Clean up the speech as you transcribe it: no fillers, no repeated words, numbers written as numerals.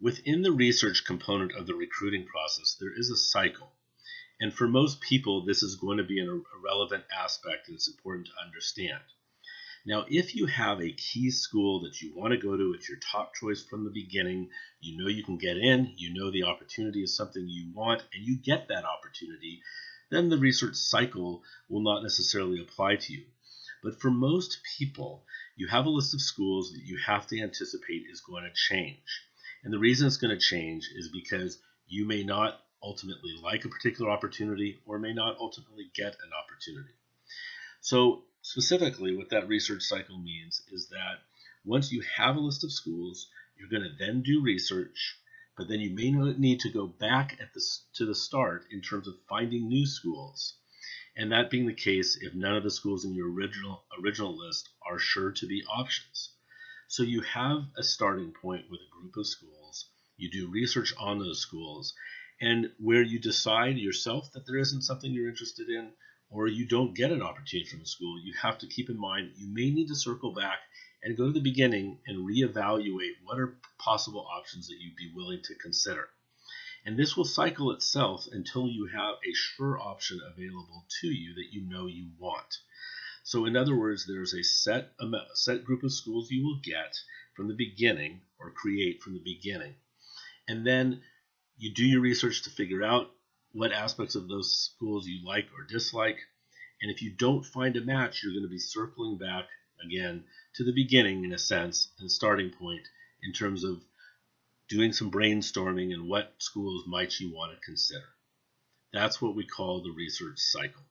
Within the research component of the recruiting process, there is a cycle. And for most people, this is going to be a relevant aspect and it's important to understand. Now, if you have a key school that you want to go to, it's your top choice from the beginning, you know you can get in, you know the opportunity is something you want, and you get that opportunity, then the research cycle will not necessarily apply to you. But for most people, you have a list of schools that you have to anticipate is going to change. And the reason it's going to change is because you may not ultimately like a particular opportunity or may not ultimately get an opportunity. So specifically what that research cycle means is that once you have a list of schools, you're going to then do research, but then you may need to go back to the start in terms of finding new schools. And that being the case if none of the schools in your original list are sure to be options. So you have a starting point with a group of schools, you do research on those schools, and where you decide yourself that there isn't something you're interested in, or you don't get an opportunity from a school, you have to keep in mind you may need to circle back and go to the beginning and reevaluate what are possible options that you'd be willing to consider. And this will cycle itself until you have a sure option available to you that you know you want. So in other words, there's a set group of schools you will get from the beginning or create from the beginning. And then you do your research to figure out what aspects of those schools you like or dislike. And if you don't find a match, you're going to be circling back again to the beginning in a sense and starting point in terms of doing some brainstorming and what schools might you want to consider. That's what we call the research cycle.